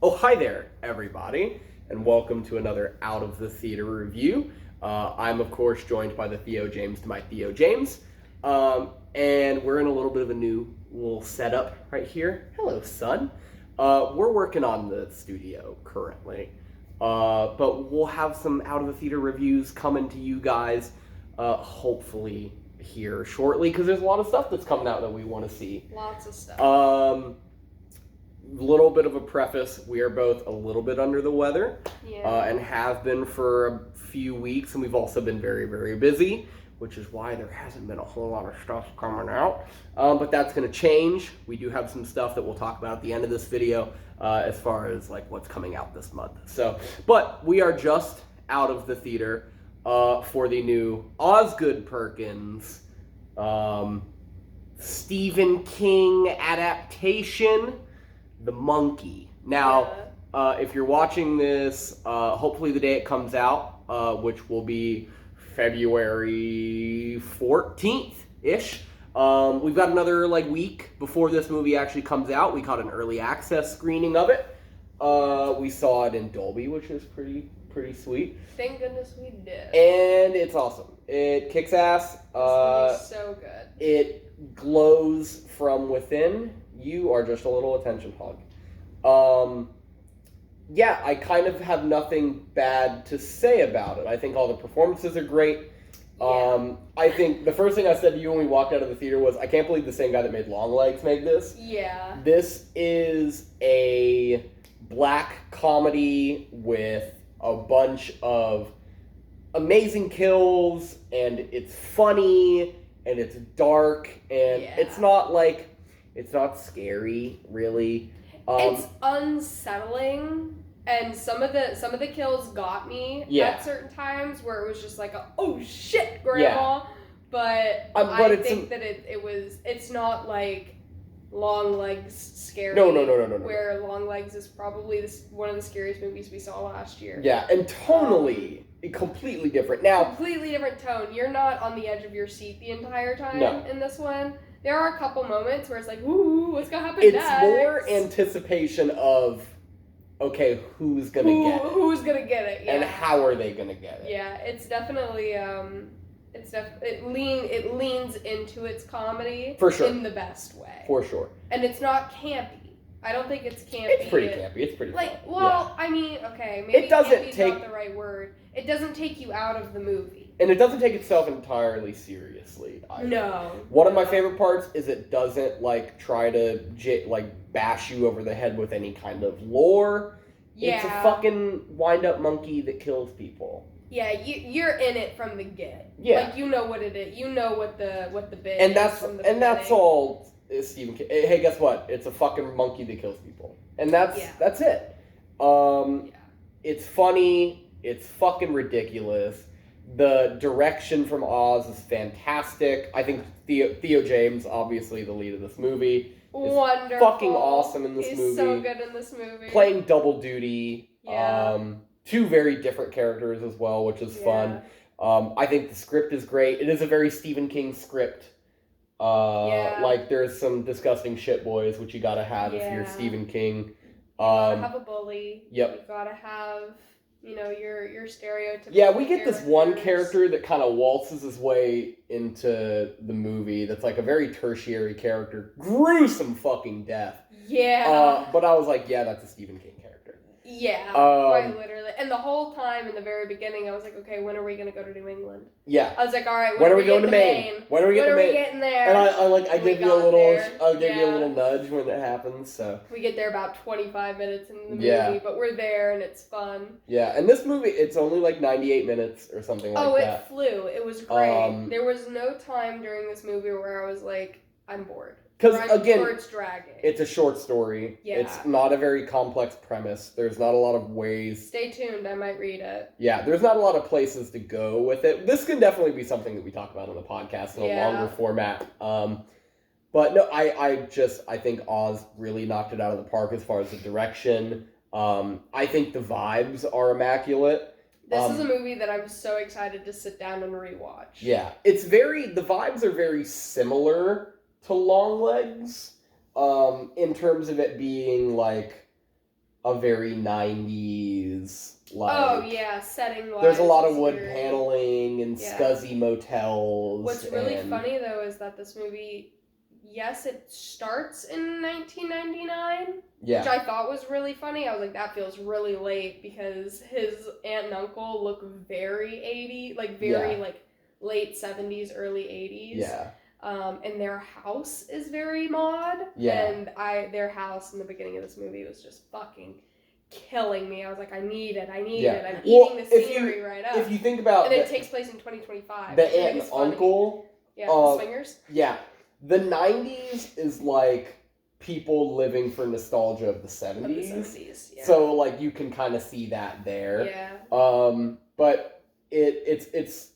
Oh, hi there, everybody, and welcome to another Out of the Theater review. I'm, of course, joined by the Theo James to my Theo James, and we're in a little bit of a new little setup right here. Hello, son. We're working on the studio currently, but we'll have some Out of the Theater reviews coming to you guys, hopefully here shortly, because there's a lot of stuff that's coming out that we want to see. Lots of stuff. Little bit of a preface, we are both a little bit under the weather, and have been for a few weeks, and we've also been very, very busy, which is why there hasn't been a whole lot of stuff coming out, but that's going to change. We do have some stuff that we'll talk about at the end of this video, as far as like what's coming out this month. So, but we are just out of the theater for the new Oz Perkins Stephen King adaptation, The Monkey. Now, if you're watching this, hopefully the day it comes out, which will be February 14th-ish. We've got another week before this movie actually comes out. We caught an early access screening of it. We saw it in Dolby, which is pretty sweet. Thank goodness we did. And it's awesome. It kicks ass. This movie's so good. It glows from within. You are just a little attention hog. Yeah, I kind of have nothing bad to say about it. I think all the performances are great. I think the first thing I said to you when we walked out of the theater was, I can't believe the same guy that made Longlegs made this. Yeah. This is a black comedy with a bunch of amazing kills, and it's funny, and it's dark, and it's not scary, really. It's unsettling, and some of the kills got me at certain times where it was just like, oh shit, grandma. Yeah. But I think that it's not like Longlegs scary. No. Where Longlegs is probably one of the scariest movies we saw last year. Yeah, and tonally, completely different. Now, completely different tone. You're not on the edge of your seat the entire time in this one. There are a couple moments where it's like, ooh, what's gonna happen next? It's more anticipation of, okay, who's gonna get it? Who's gonna get it? Yeah. And how are they gonna get it? Yeah, it's definitely it leans into its comedy for sure in the best way. For sure. And it's not campy. I don't think it's campy. It's pretty campy. It's pretty fun. I mean, okay, maybe it doesn't campy's not the right word. It doesn't take you out of the movie. And it doesn't take itself entirely seriously either. No. One of my favorite parts is it doesn't try to bash you over the head with any kind of lore. Yeah. It's a fucking wind-up monkey that kills people. Yeah, you're in it from the get. Yeah. You know what it is. You know what the bit and is that's from the and beginning. that's all is Stephen King. Hey, guess what? It's a fucking monkey that kills people. And that's it. It's funny. It's fucking ridiculous. The direction from Oz is fantastic. I think Theo James, obviously the lead of this movie, is wonderful. Fucking awesome in this movie. He's so good in this movie. Playing double duty. Yeah. Two very different characters as well, which is fun. I think the script is great. It is a very Stephen King script. There's some disgusting shit boys, which you gotta have if you're Stephen King. You gotta have a bully. Yep. You gotta have, your stereotypical. Yeah, we get this one character that kind of waltzes his way into the movie that's like a very tertiary character. Gruesome fucking death. Yeah. But I was like, yeah, that's a Stephen King character. Yeah, quite literally. And the whole time in the very beginning, I was like, okay, when are we going to go to New England? Yeah. I was like, all right, when are we going to Maine? When are we getting there? And I gave you a little nudge when it happens, so. We get there about 25 minutes in the movie, but we're there and it's fun. Yeah, and this movie, it's only 98 minutes or something like that. It flew. It was great. There was no time during this movie where I was like, I'm bored. Because, again, it's dragging. It's a short story. Yeah. It's not a very complex premise. There's not a lot of ways. Stay tuned. I might read it. Yeah, there's not a lot of places to go with it. This can definitely be something that we talk about on the podcast in a longer format. But no, I think Oz really knocked it out of the park as far as the direction. I think the vibes are immaculate. This is a movie that I'm so excited to sit down and rewatch. Yeah, the vibes are very similar to Longlegs, in terms of it being a very 90s, like... Oh, yeah, setting-wise. There's a lot of wood very... paneling and scuzzy motels. What's really funny, though, is that this movie, yes, it starts in 1999, which I thought was really funny. I was like, that feels really late, because his aunt and uncle look very 80s, like, very, like, late 70s, early 80s. Yeah. And their house is very mod. Yeah. And their house in the beginning of this movie was just fucking killing me. I was like, I need it. I'm eating the scenery right up. If you think about... And it takes place in 2025. The aunt and uncle... Yeah, the swingers? Yeah. The 90s is like people living for nostalgia of the 70s. Of the 70s, yeah. So, like, you can kind of see that there. Yeah. But it's...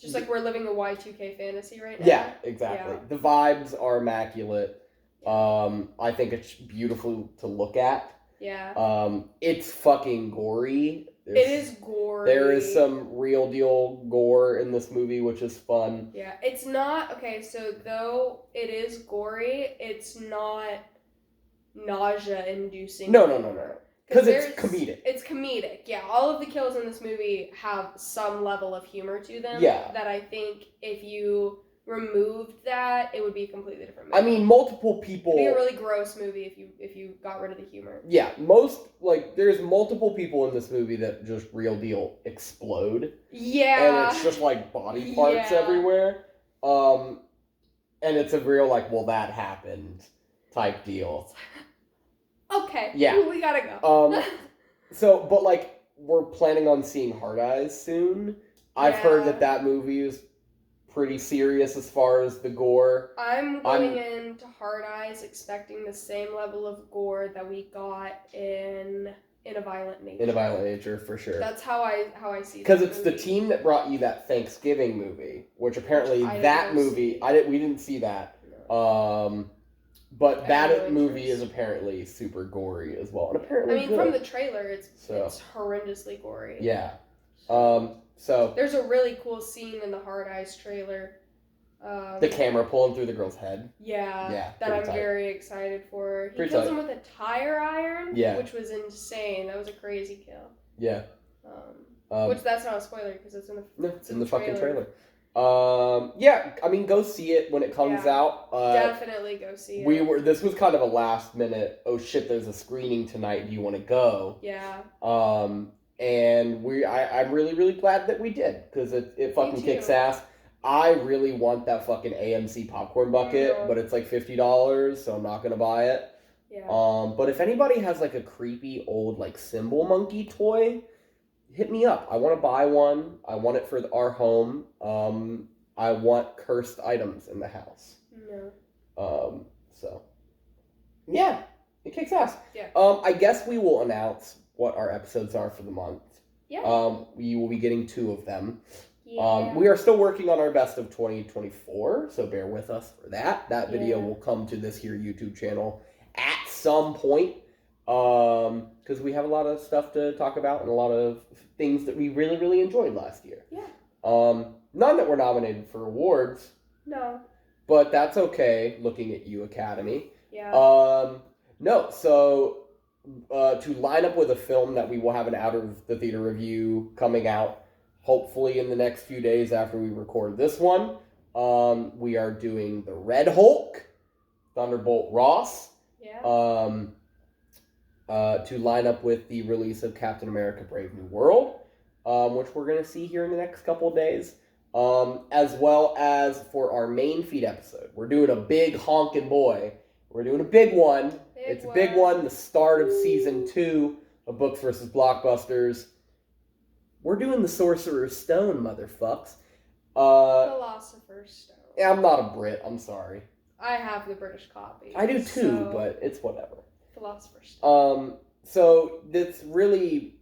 Just like we're living a Y2K fantasy right now. Yeah, exactly. Yeah. The vibes are immaculate. I think it's beautiful to look at. Yeah. It's fucking gory. It is gory. There is some real deal gore in this movie, which is fun. Yeah. It's not... Okay, so though it is gory, it's not nausea-inducing. No. Because it's comedic. It's comedic, yeah. All of the kills in this movie have some level of humor to them. Yeah. That I think if you removed that, it would be a completely different movie. I mean, multiple people... It'd be a really gross movie if you got rid of the humor. Yeah, there's multiple people in this movie that just real deal explode. Yeah. And it's just, like, body parts everywhere. And it's a real, like, well, that happened type deal. Okay. Yeah. We gotta go. But, like, we're planning on seeing Hard Eyes soon. I've heard that movie is pretty serious as far as the gore. I'm going into Hard Eyes expecting the same level of gore that we got in A Violent Nature. In A Violent Nature, for sure. That's how I see it. Because it's the team that brought you that Thanksgiving movie, which apparently we didn't see that. No. But that movie is apparently super gory as well. And apparently from the trailer, it's horrendously gory. Yeah. So there's a really cool scene in the Hard Eyes trailer. The camera pulling through the girl's head. Yeah. That I'm very excited for. He kills him with a tire iron. Yeah. Which was insane. That was a crazy kill. Yeah. Which that's not a spoiler because it's in the fucking trailer. Yeah, I mean, go see it when it comes out. Definitely go see it. This was kind of a last minute, oh shit, there's a screening tonight, do you want to go? Yeah. And I'm really, really glad that we did, because it fucking kicks ass. I really want that fucking AMC popcorn bucket, but it's like $50, so I'm not gonna buy it. Yeah. But if anybody has like a creepy old like cymbal monkey toy, hit me up. I want to buy one. I want it for our home. I want cursed items in the house. No. So, yeah, it kicks ass. Yeah. I guess we will announce what our episodes are for the month. Yeah. We will be getting 2 of them. Yeah. We are still working on our best of 2024, so bear with us for that. That video will come to this here YouTube channel at some point. Because we have a lot of stuff to talk about and a lot of things that we really, really enjoyed last year. Yeah. None that were nominated for awards. No. But that's okay, looking at you, Academy. Yeah. No, so to line up with a film that we will have an out of the theater review coming out, hopefully in the next few days after we record this one, we are doing The Red Hulk, Thunderbolt Ross. Yeah. To line up with the release of Captain America Brave New World, which we're going to see here in the next couple of days, as well as for our main feed episode. We're doing a big honkin' boy. We're doing a big one. It's a big one, the start of Season 2 of Books vs. Blockbusters. We're doing the Sorcerer's Stone, motherfucks. Philosopher's Stone. Yeah, I'm not a Brit, I'm sorry. I have the British copy. I do too, but it's whatever. Philosopher's Stone. So it's really,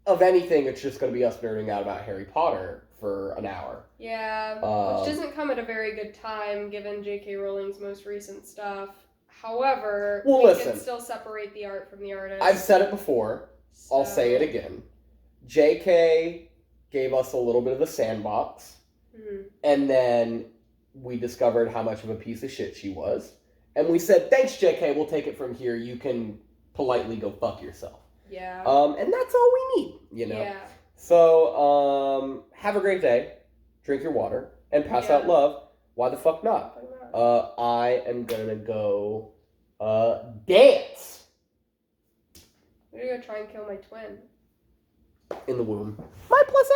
of anything, it's just going to be us nerding out about Harry Potter for an hour. Yeah, which doesn't come at a very good time given J.K. Rowling's most recent stuff. However, we can still separate the art from the artist. I've said it before. So. I'll say it again. J.K. gave us a little bit of a sandbox, and then we discovered how much of a piece of shit she was. And we said, thanks, J.K., we'll take it from here. You can politely go fuck yourself. Yeah. And that's all we need, you know? Yeah. So, have a great day. Drink your water. And pass out love. Why the fuck not? I am gonna go, dance. I'm gonna go try and kill my twin. In the womb. My placenta.